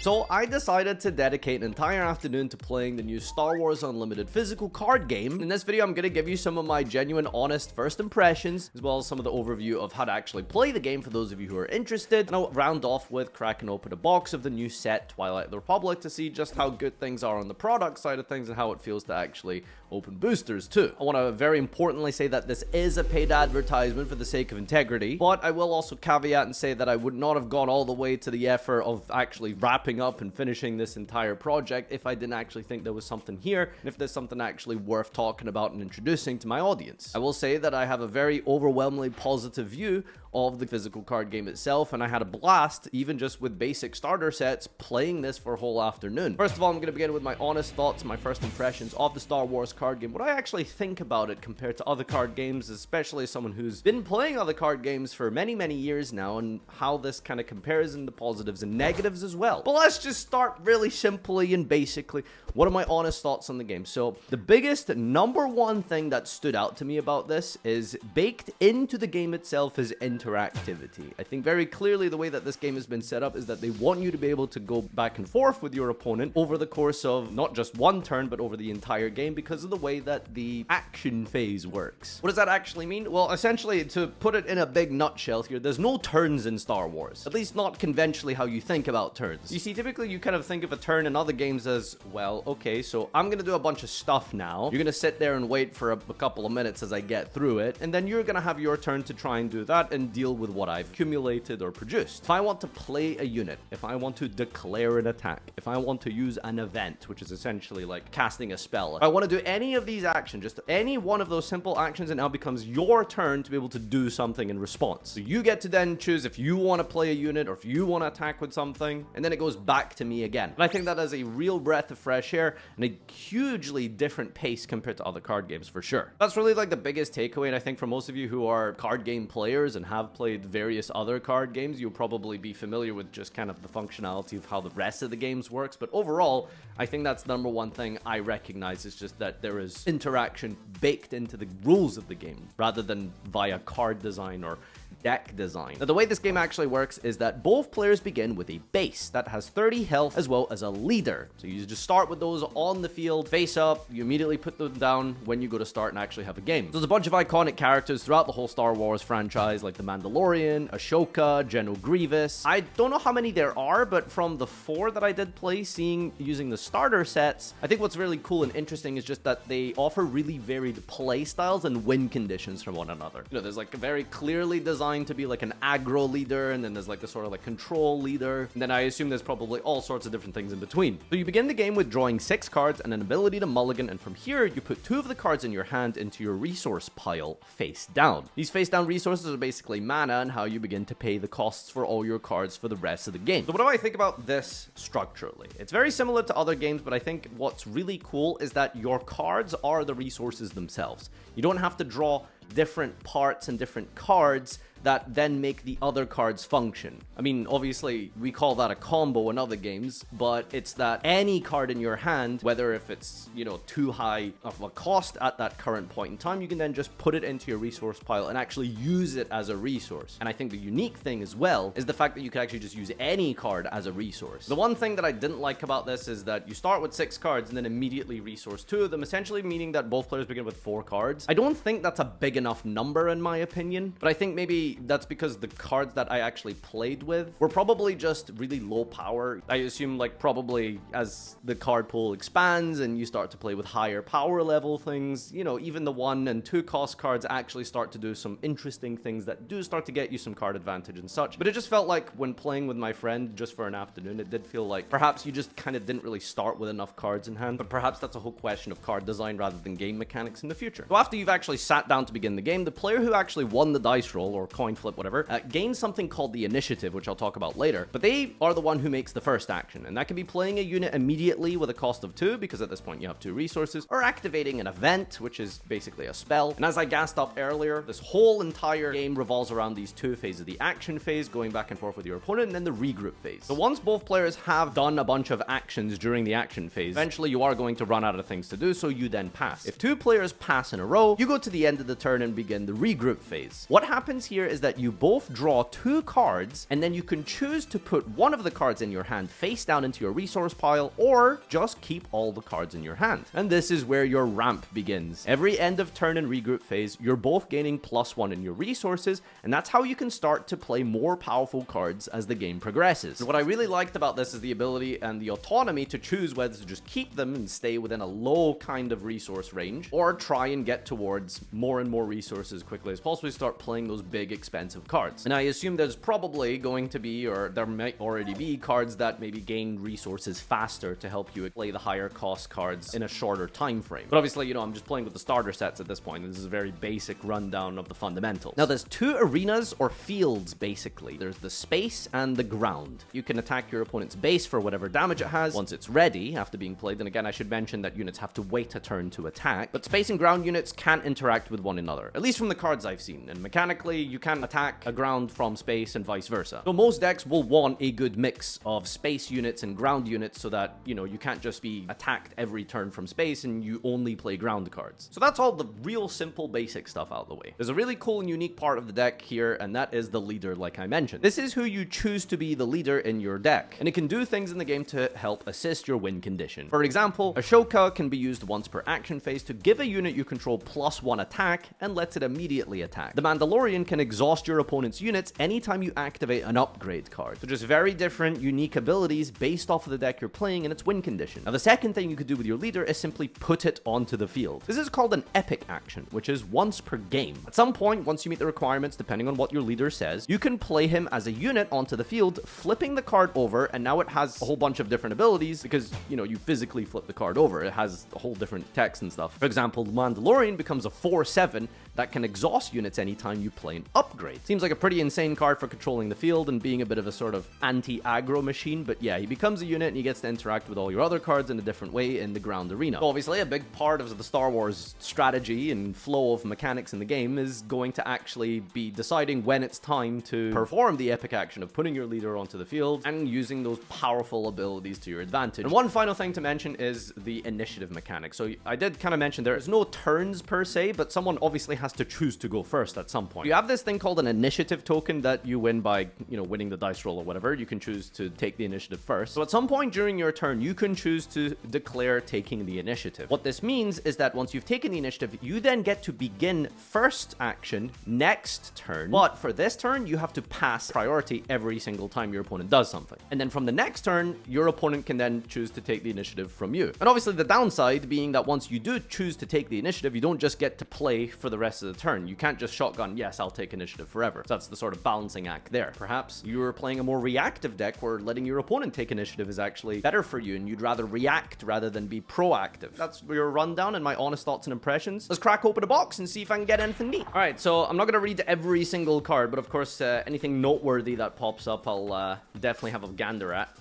So I decided to dedicate an entire afternoon to playing the new Star Wars Unlimited physical card game. In this video, I'm going to give you some of my genuine, honest first impressions, as well as some of the overview of how to actually play the game for those of you who are interested. And I'll round off with cracking open a box of the new set, Twilight of the Republic, to see just how good things are on the product side of things and how it feels to actually open boosters too. I want to very importantly say that this is a paid advertisement for the sake of integrity, but I will also caveat and say that I would not have gone all the way to the effort of actually wrapping up and finishing this entire project if I didn't actually think there was something here, and if there's something actually worth talking about and introducing to my audience. I will say that I have a very overwhelmingly positive view of the physical card game itself, and I had a blast even just with basic starter sets playing this for a whole afternoon. First of all, I'm going to begin with my honest thoughts, my first impressions of the Star Wars card game, what I actually think about it compared to other card games, especially as someone who's been playing other card games for many years now, and how this kind of compares in the positives and negatives as well. But let's just start really simply and basically. What are my honest thoughts on the game? So the biggest number one thing that stood out to me about this is baked into the game itself is interactivity. I think very clearly the way that this game has been set up is that they want you to be able to go back and forth with your opponent over the course of not just one turn, but over the entire game because of the way that the action phase works. What does that actually mean? Well, essentially, to put it in a big nutshell here, there's no turns in Star Wars. At least not conventionally how you think about turns. You see, typically you kind of think of a turn in other games as, well, okay, so I'm gonna do a bunch of stuff now. You're gonna sit there and wait for a couple of minutes as I get through it, and then you're gonna have your turn to try and do that and deal with what I've accumulated or produced. If I want to play a unit, if I want to declare an attack, if I want to use an event, which is essentially like casting a spell, if I want to do any of these actions, just any one of those simple actions, it now becomes your turn to be able to do something in response. So you get to then choose if you want to play a unit or if you want to attack with something, and then it goes back to me again. And I think that is a real breath of fresh air and a hugely different pace compared to other card games for sure. That's really like the biggest takeaway, and I think for most of you who are card game players and have played various other card games, you'll probably be familiar with just kind of the functionality of how the rest of the games works. But overall, I think that's number one thing I recognize is just that there is interaction baked into the rules of the game rather than via card design or deck design. Now, the way this game actually works is that both players begin with a base that has 30 health as well as a leader. So you just start with those on the field, face up, you immediately put them down when you go to start and actually have a game. So there's a bunch of iconic characters throughout the whole Star Wars franchise, like the Mandalorian, Ahsoka, General Grievous. I don't know how many there are, but from the 4 that I did play, using the starter sets, I think what's really cool and interesting is just that they offer really varied play styles and win conditions from one another. You know, there's like a very clearly designed to be like an aggro leader, and then there's like a sort of like control leader, and then I assume there's probably all sorts of different things in between. So you begin the game with drawing 6 cards and an ability to mulligan, and from here you put 2 of the cards in your hand into your resource pile face down. These face down resources are basically mana and how you begin to pay the costs for all your cards for the rest of the game. So what do I think about this structurally? It's very similar to other games, but I think what's really cool is that your cards are the resources themselves. You don't have to draw different parts and different cards that then make the other cards function. I mean, obviously, we call that a combo in other games, but it's that any card in your hand, whether if it's, you know, too high of a cost at that current point in time, you can then just put it into your resource pile and actually use it as a resource. And I think the unique thing as well is the fact that you can actually just use any card as a resource. The one thing that I didn't like about this is that you start with 6 cards and then immediately resource 2 of them, essentially meaning that both players begin with 4 cards. I don't think that's a big enough number in my opinion, but I think maybe that's because the cards that I actually played with were probably just really low power. I assume like probably as the card pool expands and you start to play with higher power level things, you know, even the 1 and 2 cost cards actually start to do some interesting things that do start to get you some card advantage and such. But it just felt like when playing with my friend just for an afternoon, it did feel like perhaps you just kind of didn't really start with enough cards in hand, but perhaps that's a whole question of card design rather than game mechanics in the future. So after you've actually sat down to begin the game, the player who actually won the dice roll or coin flip, whatever, gains something called the initiative, which I'll talk about later. But they are the one who makes the first action, and that can be playing a unit immediately with a cost of 2, because at this point you have 2 resources, or activating an event, which is basically a spell. And as I gassed up earlier, this whole entire game revolves around these 2 phases: the action phase, going back and forth with your opponent, and then the regroup phase. So once both players have done a bunch of actions during the action phase, eventually you are going to run out of things to do, so you then pass. If 2 players pass in a row, you go to the end of the turn and begin the regroup phase. What happens here is that you both draw 2 cards, and then you can choose to put one of the cards in your hand face down into your resource pile, or just keep all the cards in your hand. And this is where your ramp begins. Every end of turn and regroup phase, you're both gaining +1 in your resources, and that's how you can start to play more powerful cards as the game progresses. And what I really liked about this is the ability and the autonomy to choose whether to just keep them and stay within a low kind of resource range, or try and get towards more and more resources as quickly as possible to start playing those big expensive cards. And I assume there's probably going to be, or there might already be, cards that maybe gain resources faster to help you play the higher cost cards in a shorter time frame. But obviously, you know, I'm just playing with the starter sets at this point. This is a very basic rundown of the fundamentals. Now, there's 2 arenas or fields, basically. There's the space and the ground. You can attack your opponent's base for whatever damage it has once it's ready after being played. And again, I should mention that units have to wait a turn to attack, but space and ground units can't interact with one another, at least from the cards I've seen. And mechanically, you can attack a ground from space and vice versa. So most decks will want a good mix of space units and ground units so that, you know, you can't just be attacked every turn from space and you only play ground cards. So that's all the real simple basic stuff out of the way. There's a really cool and unique part of the deck here, and that is the leader, like I mentioned. This is who you choose to be the leader in your deck, and it can do things in the game to help assist your win condition. For example, Ashoka can be used once per action phase to give a unit you control +1 attack and lets it immediately attack. The Mandalorian can exhaust your opponent's units anytime you activate an upgrade card. So just very different, unique abilities based off of the deck you're playing and its win condition. Now, the second thing you could do with your leader is simply put it onto the field. This is called an epic action, which is once per game. At some point, once you meet the requirements, depending on what your leader says, you can play him as a unit onto the field, flipping the card over, and now it has a whole bunch of different abilities because, you know, you physically flip the card over. It has a whole different text and stuff. For example, the Mandalorian becomes a 4/7 that can exhaust units anytime you play an upgrade. Seems like a pretty insane card for controlling the field and being a bit of a sort of anti-aggro machine, but yeah, he becomes a unit and he gets to interact with all your other cards in a different way in the ground arena. So obviously, a big part of the Star Wars strategy and flow of mechanics in the game is going to actually be deciding when it's time to perform the epic action of putting your leader onto the field and using those powerful abilities to your advantage. And one final thing to mention is the initiative mechanic. So I did kind of mention there's no turns per se, but someone obviously has to choose to go first at some point. You have this thing called an initiative token that you win by, you know, winning the dice roll or whatever. You can choose to take the initiative first. So at some point during your turn, you can choose to declare taking the initiative. What this means is that once you've taken the initiative, you then get to begin first action next turn. But for this turn, you have to pass priority every single time your opponent does something. And then from the next turn, your opponent can then choose to take the initiative from you. And obviously the downside being that once you do choose to take the initiative, you don't just get to play for the rest of the turn. You can't just shotgun, yes, I'll take initiative forever. So that's the sort of balancing act there. Perhaps you're playing a more reactive deck where letting your opponent take initiative is actually better for you and you'd rather react rather than be proactive. That's your rundown and my honest thoughts and impressions. Let's crack open a box and see if I can get anything neat. All right, so I'm not going to read every single card, but of course, anything noteworthy that pops up, I'll definitely have a gander at.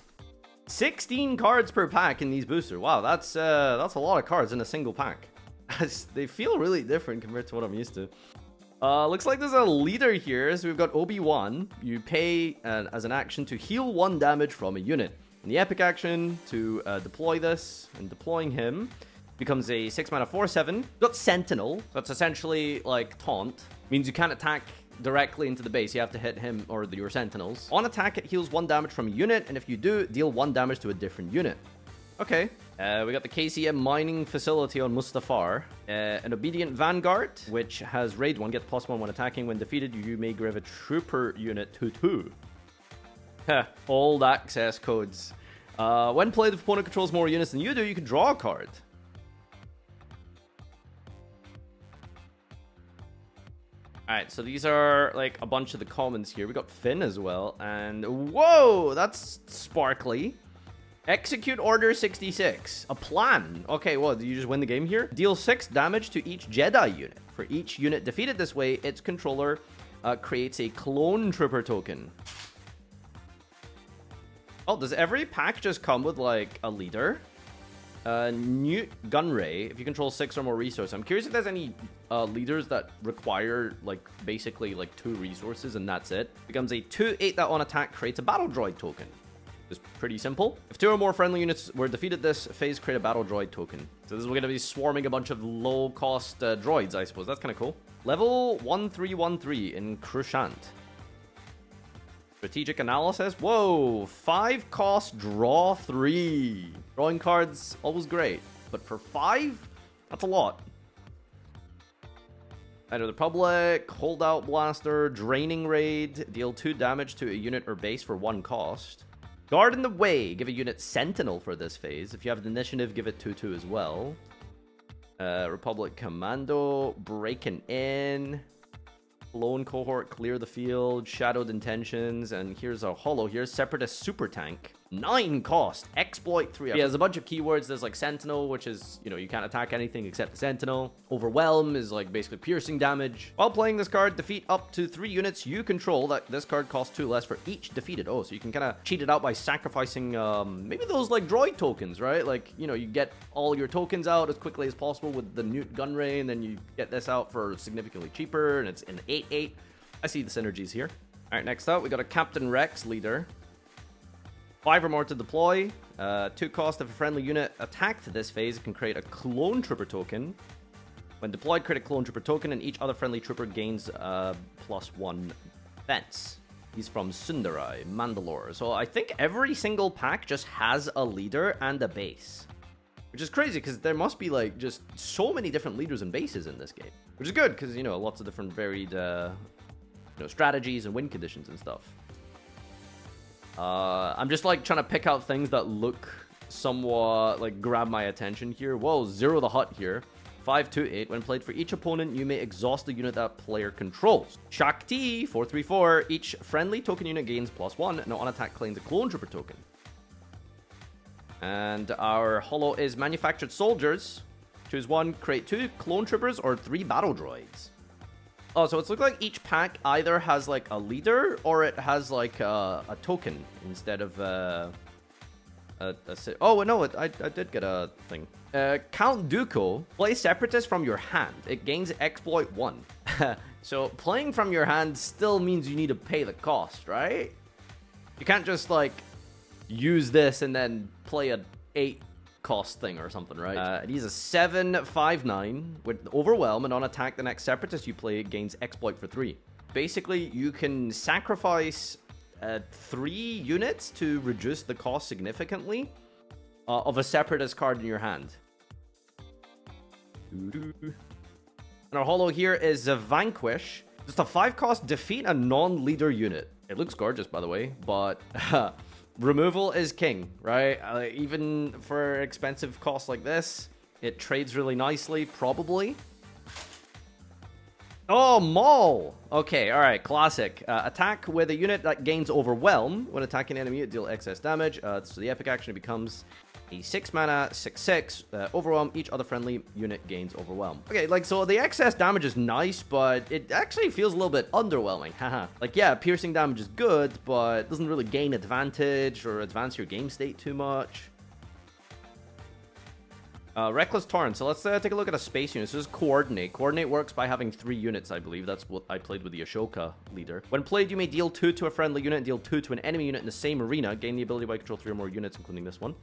16 cards per pack in these boosters. Wow, that's a lot of cards in a single pack. They feel really different compared to what I'm used to. Looks like there's a leader here. So we've got Obi-Wan. You pay as an action to heal 1 damage from a unit. In the epic action to deploy this, and deploying him becomes a 6-mana 4/7. You've got Sentinel. That's essentially like taunt. Means you can't attack directly into the base. You have to hit him or your Sentinels. On attack, it heals 1 damage from a unit, and if you do, deal 1 damage to a different unit. Okay. We got the KCM mining facility on Mustafar. An Obedient Vanguard, which has raid 1, get +1 when attacking. When defeated, you may give a trooper unit to 2. Old access codes. When played, if opponent controls more units than you do, you can draw a card. Alright, so these are like a bunch of the commons here. We got Finn as well, and whoa, that's sparkly. Execute Order 66. A plan. Okay, well, do you just win the game here? Deal 6 damage to each Jedi unit. For each unit defeated this way, its controller creates a clone trooper token. Oh, does every pack just come with, like, a leader? Newt Gunray, if you control 6 or more resources. I'm curious if there's any leaders that require, like, basically, like, 2 resources, and that's it. Becomes a 2/8 that on attack creates a battle droid token. Just pretty simple. If 2 or more friendly units were defeated this phase, create a battle droid token. So this is going to be swarming a bunch of low-cost droids, I suppose. That's kind of cool. Level 1313 in Cruciant. Strategic analysis. Whoa, 5 cost, draw 3. Drawing cards, always great. But for 5, that's a lot. Enter the Public, Holdout Blaster, Draining Raid, deal 2 damage to a unit or base for 1 cost. Guard in the Way, give a unit Sentinel for this phase. If you have the initiative, give it 2/2 as well. Republic Commando, Breaking In. Lone Cohort, Clear the Field, Shadowed Intentions, and here's a holo here, Separatist Super Tank. 9 cost, Exploit 3. Yeah, there's a bunch of keywords. There's like Sentinel, which is, you know, you can't attack anything except the Sentinel. Overwhelm is like basically piercing damage. While playing this card, defeat up to 3 units you control. That this card costs 2 less for each defeated. Oh, so you can kind of cheat it out by sacrificing maybe those like droid tokens, right? Like, you know, you get all your tokens out as quickly as possible with the Newt Gunray, and then you get this out for significantly cheaper, and it's an 8/8. I see the synergies here. All right, next up, we got a Captain Rex leader. 5 or more to deploy. 2 cost. If a friendly unit attacked this phase, it can create a Clone Trooper token. When deployed, create a Clone Trooper token, and each other friendly trooper gains +1 defense. He's from Sundarai, Mandalore. So I think every single pack just has a leader and a base. Which is crazy, because there must be, like, just so many different leaders and bases in this game. Which is good, because, you know, lots of different varied, strategies and win conditions and stuff. I'm just, like, trying to pick out things that look somewhat, like, grab my attention here. Whoa, Zero the Hutt here. 5/2/8. When played for each opponent, you may exhaust the unit that player controls. Shakti, 4/3/4. Each friendly token unit gains +1, and on attack claims a Clone Trooper token. And our holo is Manufactured Soldiers. Choose 1, create 2 Clone Troopers or 3 Battle Droids. Oh, so it's look like each pack either has like a leader or it has like a token instead of oh no, I did get a thing. Count Dooku, play Separatist from your hand. It gains Exploit 1. So playing from your hand still means you need to pay the cost, right? You can't just like use this and then play a 8 cost thing or something, right? He's a 7/5/9 with Overwhelm, and on attack, the next Separatist you play gains Exploit for 3. Basically, you can sacrifice 3 units to reduce the cost significantly of a Separatist card in your hand. And our holo here is a Vanquish. Just a 5 cost, defeat a non-leader unit. It looks gorgeous, by the way, but removal is king, right? Even for expensive costs like this, it trades really nicely, probably. Oh, Maul! Okay, alright, classic. Attack with a unit that gains Overwhelm. When attacking an enemy, it deal excess damage. So the epic action becomes a 6 mana, 6/6. Overwhelm, each other friendly unit gains Overwhelm. Okay, like, so the excess damage is nice, but it actually feels a little bit underwhelming. Haha. Like, yeah, piercing damage is good, but it doesn't really gain advantage or advance your game state too much. Reckless Torrent. So let's take a look at a space unit. So this is Coordinate. Coordinate works by having 3 units, I believe. That's what I played with the Ashoka leader. When played, you may deal 2 to a friendly unit and deal 2 to an enemy unit in the same arena. Gain the ability by control 3 or more units, including this one.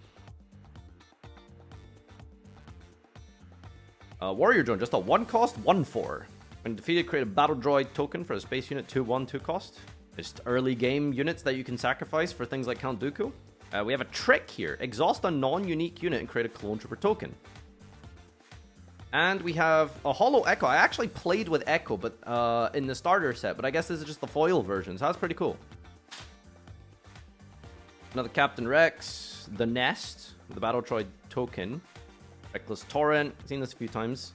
Warrior Drone. Just a 1 cost, 1/4. When defeated, create a Battle Droid token for a space unit, 2/1, 2 cost. Just early game units that you can sacrifice for things like Count Dooku. We have a trick here. Exhaust a non-unique unit and create a Clone Trooper token. And we have a Holo Echo. I actually played with Echo, but in the starter set, but I guess this is just the foil version, so that's pretty cool. Another Captain Rex. The Nest with the Battle Droid token. Reckless Torrent. Seen this a few times.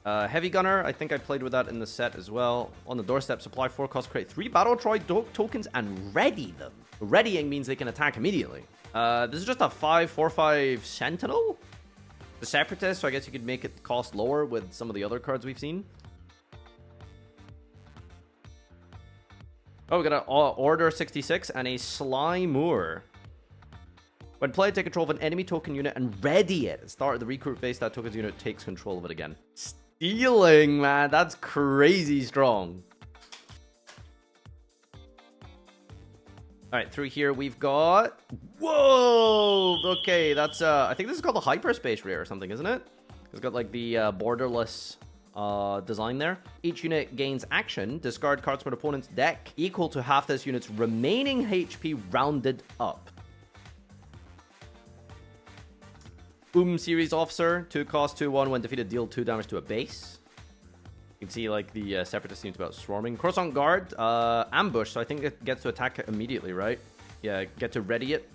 Heavy Gunner, I think I played with that in the set as well. On the doorstep, supply 4 cost, create 3 Battle Droid tokens and ready them. Readying means they can attack immediately. This is just a 5/4/5 Sentinel. The Separatist, so I guess you could make it cost lower with some of the other cards we've seen. Oh, we got an Order 66 and a Sly Moore. When played, take control of an enemy token unit and ready it. At the start of the recruit phase, that token's unit takes control of it again. Stealing, man. That's crazy strong. Alright, through here we've got... Whoa! Okay, that's... I think this is called the Hyperspace Rare or something, isn't it? It's got like the borderless design there. Each unit gains action. Discard cards from an opponent's deck equal to half this unit's remaining HP rounded up. Boom Series Officer. 2 cost, 2/1. When defeated, deal 2 damage to a base. You can see like the Separatists seem to be out swarming. Croissant Guard. Ambush. So I think it gets to attack it immediately, right? Yeah, get to ready it.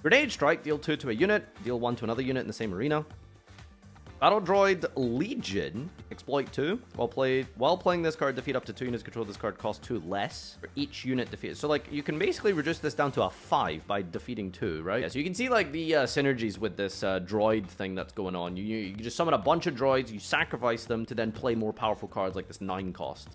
Grenade Strike. Deal 2 to a unit. Deal 1 to another unit in the same arena. Battle Droid Legion, exploit 2. While playing this card, defeat up to 2 units controlled. This card costs 2 less for each unit defeated. So, like, you can basically reduce this down to a 5 by defeating 2, right? Yeah, so you can see, like, the synergies with this droid thing that's going on. You just summon a bunch of droids, you sacrifice them to then play more powerful cards like this 9 cost.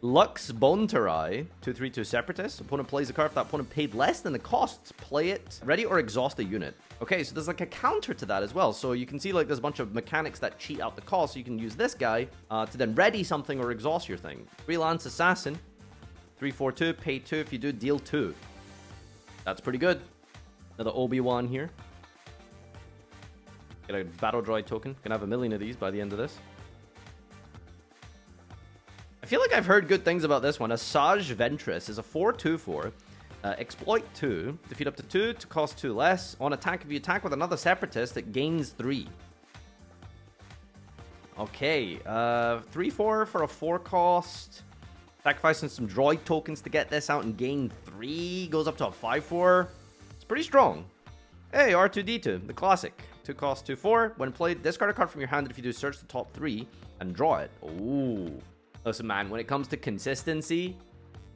Lux Bontarai, 2/3/2 Separatist. Opponent plays a card if that opponent paid less than the cost. Play it, ready or exhaust a unit. Okay, so there's like a counter to that as well. So you can see like there's a bunch of mechanics that cheat out the cost. So you can use this guy to then ready something or exhaust your thing. Freelance Assassin, 3/4/2, pay 2. If you do, deal 2. That's pretty good. Another Obi-Wan here. Get a Battle Droid token. Gonna have a million of these by the end of this. I feel like I've heard good things about this one. Asajj Ventress is a 4/2/4. Exploit 2. Defeat up to 2 to cost 2 less. On attack, if you attack with another Separatist, it gains 3. Okay. 3/4 for a 4 cost. Sacrificing some droid tokens to get this out and gain 3. Goes up to a 5/4. It's pretty strong. Hey, R2-D2, the classic. 2 cost, 2/4. When played, discard a card from your hand if you do search the top 3 and draw it. Ooh. Listen, man, when it comes to consistency,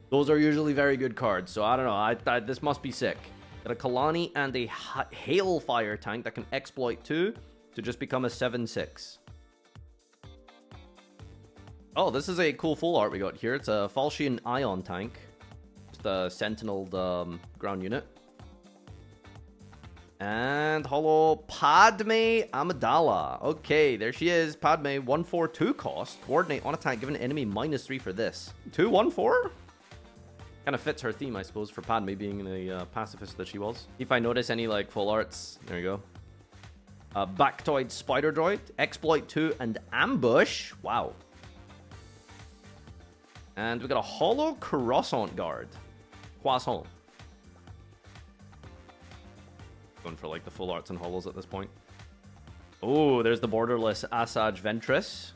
those are usually very good cards. So I don't know. This must be sick. Got a Kalani and a Hailfire tank that can exploit 2 to just become a 7/6. Oh, this is a cool full art we got here. It's a Falchian Ion tank. Just a Sentinel ground unit. And holo Padme Amidala. Okay, there she is. Padme, 1/4/2 cost. Coordinate on attack, give an enemy -3 for this. 2/1/4? Kind of fits her theme, I suppose, for Padme being a pacifist that she was. If I notice any like full arts, there you go. Bactoid Spider Droid, Exploit 2, and Ambush. Wow. And we got a holo Croissant Guard. Croissant. Going for like the full arts and holos at this point. Oh, there's the borderless Asajj Ventress.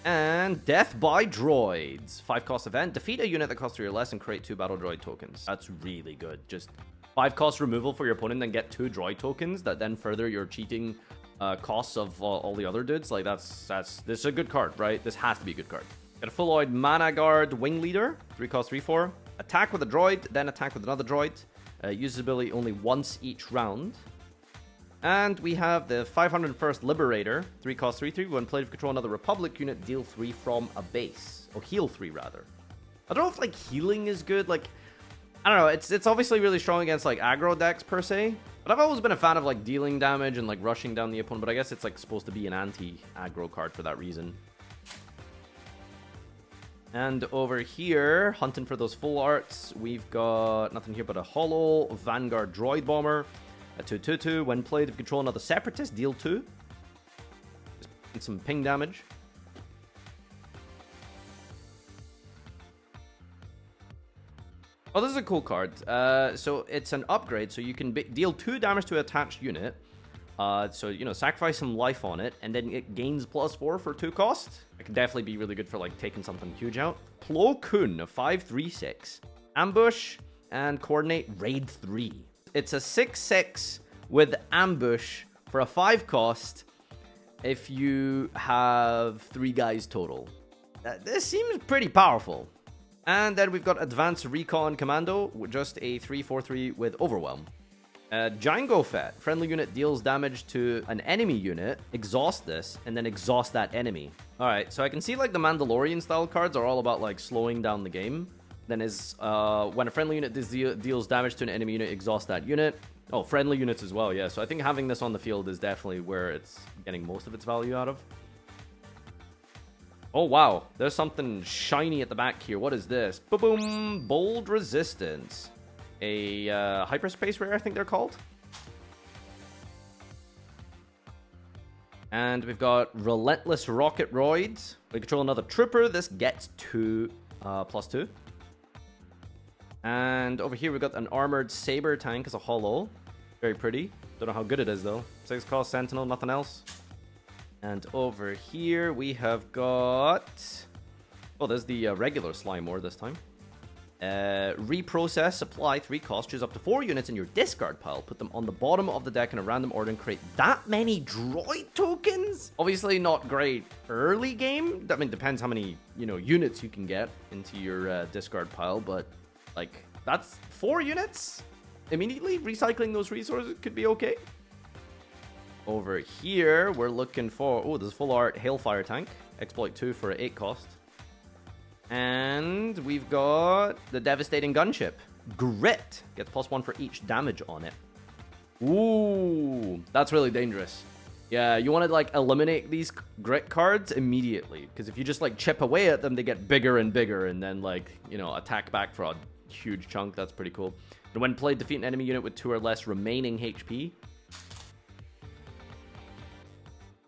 And Death by Droids. 5 cost event. Defeat a unit that costs 3 or less and create 2 battle droid tokens. That's really good. Just 5 cost removal for your opponent, then get 2 droid tokens that then further your cheating costs of all the other dudes. Like this is a good card, right? This has to be a good card. Got a Fulloid Mana Guard Wing Leader. 3 cost, 3/4. Attack with a droid, then attack with another droid. Uses ability only once each round. And we have the 501st Liberator. 3 cost, 3/3. When played, if you control another Republic unit, deal 3 from a base. Or heal 3, rather. I don't know if, like, healing is good. Like, I don't know. It's obviously really strong against, like, aggro decks, per se. But I've always been a fan of, like, dealing damage and, like, rushing down the opponent. But I guess it's, like, supposed to be an anti-aggro card for that reason. And over here, hunting for those full arts, we've got nothing here but a holo Vanguard Droid Bomber. A 2/2/2. When played, if you control another Separatist, deal 2. Just some ping damage. Oh, this is a cool card. So it's an upgrade, so you can deal 2 damage to an attached unit. So, you know, sacrifice some life on it, and then it gains +4 for 2 cost. It can definitely be really good for, like, taking something huge out. Plo Koon, a 5/3/6. Ambush and Coordinate Raid 3. It's a 6/6 with Ambush for a 5 cost if you have 3 guys total. This seems pretty powerful. And then we've got Advanced Recon Commando, with just a 3/4/3 with Overwhelm. Django Fett. Friendly unit deals damage to an enemy unit. Exhaust this, and then exhaust that enemy. Alright, so I can see, like, the Mandalorian style cards are all about, like, slowing down the game. Then is, when a friendly unit deals damage to an enemy unit, exhaust that unit. Oh, friendly units as well, yeah. So I think having this on the field is definitely where it's getting most of its value out of. Oh, wow. There's something shiny at the back here. What is this? Boom! Bold Resistance. A hyperspace rare, I think they're called. And we've got Relentless Rocket Roids. We control another trooper. This gets 2 +2. And over here we've got an armored saber tank as a holo. Very pretty. Don't know how good it is though. 6 cost sentinel, nothing else. And over here we have got... Oh, there's the regular slime ore this time. Reprocess, supply, 3 cost. Choose up to 4 units in your discard pile. Put them on the bottom of the deck in a random order and create that many droid tokens? Obviously not great early game. I mean, depends how many, units you can get into your discard pile. But, like, that's 4 units? Immediately recycling those resources could be okay. Over here, we're looking for... Oh, there's full art Hailfire tank. Exploit 2 for 8 cost. And we've got the Devastating Gunship. Grit. Gets +1 for each damage on it. Ooh, that's really dangerous. Yeah, you want to, like, eliminate these Grit cards immediately. Because if you just, like, chip away at them, they get bigger and bigger. And then, like, attack back for a huge chunk. That's pretty cool. And when played, defeat an enemy unit with 2 or less remaining HP.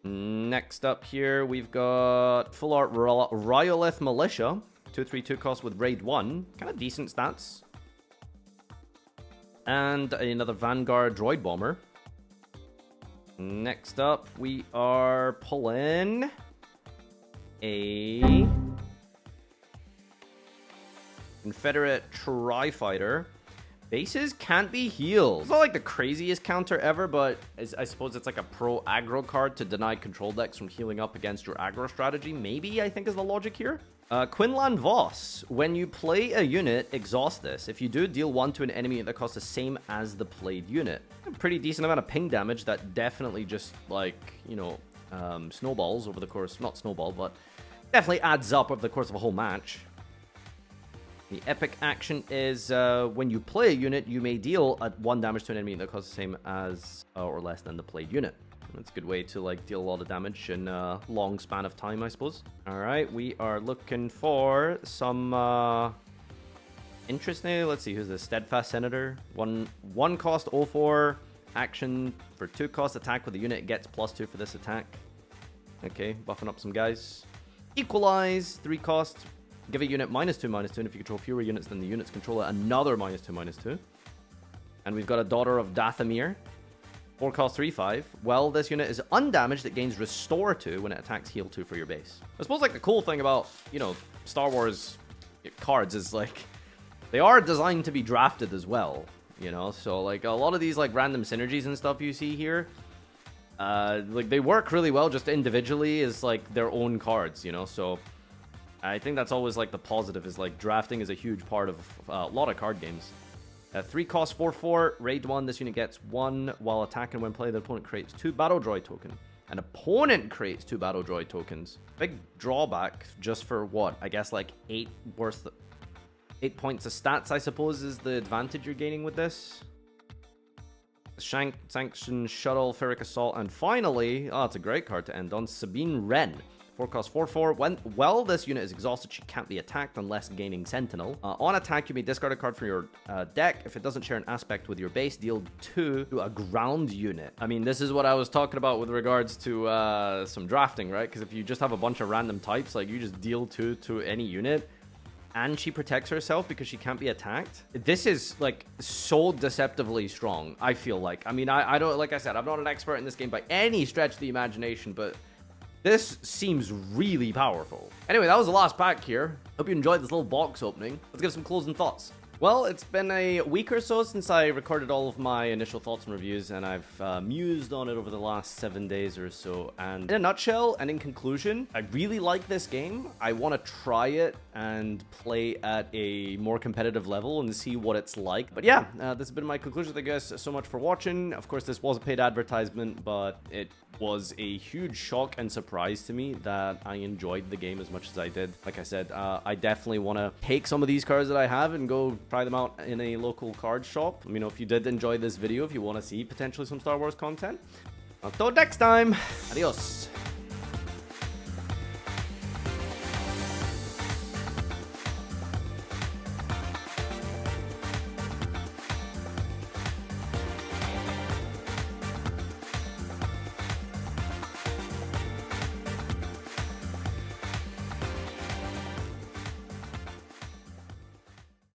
Next up here, we've got full art Rhyolith Militia. 2/3/2 cost with raid 1. Kind of decent stats. And another Vanguard Droid Bomber. Next up, we are pulling a Confederate Tri-Fighter. Bases can't be healed. It's not like the craziest counter ever, but I suppose it's like a pro aggro card to deny control decks from healing up against your aggro strategy. Maybe, I think, is the logic here. Quinlan Voss. When you play a unit, exhaust this. If you do, deal 1 to an enemy that costs the same as the played unit. A pretty decent amount of ping damage that definitely just, like, snowballs over the course. Not snowball, but definitely adds up over the course of a whole match. The epic action is when you play a unit, you may deal 1 damage to an enemy that costs the same as or less than the played unit. That's a good way to, like, deal a lot of damage in a long span of time, I suppose. All right, we are looking for some interesting. Let's see, who's this? Steadfast Senator. One cost 04 action for 2 cost attack with the unit. It gets +2 for this attack. Okay, buffing up some guys. Equalize, 3 cost. Give a unit -2/-2, and if you control fewer units than the unit's controller, another -2/-2. And we've got a Daughter of Dathomir. 4 cost 3/5. Well, this unit is undamaged. It gains Restore 2 when it attacks Heal 2 for your base. I suppose, like, the cool thing about, Star Wars cards is, like, they are designed to be drafted as well, So, like, a lot of these, like, random synergies and stuff you see here, like, they work really well just individually as, like, their own cards, So I think that's always, like, the positive is, like, drafting is a huge part of a lot of card games. 3 cost 4/4, raid 1. This unit gets 1 while attacking. When played, the opponent creates 2 battle droid token. An opponent creates 2 battle droid tokens. Big drawback just for what? I guess, like, 8 points of stats, I suppose, is the advantage you're gaining with this. Sanction Shuttle, Ferric Assault, and finally, it's a great card to end on, Sabine Wren. 4 cost 4/4. While this unit is exhausted, she can't be attacked unless gaining Sentinel. On attack, you may discard a card from your deck. If it doesn't share an aspect with your base, deal 2 to a ground unit. I mean, this is what I was talking about with regards to some drafting, right? Because if you just have a bunch of random types, like, you just deal 2 to any unit, and she protects herself because she can't be attacked. This is, like, so deceptively strong, I feel like. I mean, I don't, like I said, I'm not an expert in this game by any stretch of the imagination, but this seems really powerful. Anyway, that was the last pack here. Hope you enjoyed this little box opening. Let's give some closing thoughts. Well, it's been a week or so since I recorded all of my initial thoughts and reviews, and I've mused on it over the last 7 days or so. And in a nutshell, and in conclusion, I really like this game. I want to try it and play at a more competitive level and see what it's like. But yeah, this has been my conclusion. Thank you guys so much for watching. Of course, this was a paid advertisement, but it was a huge shock and surprise to me that I enjoyed the game as much as I did. Like I said, I definitely want to take some of these cards that I have and go try them out in a local card shop. Let me know if you did enjoy this video, if you want to see potentially some Star Wars content. Until next time, adios.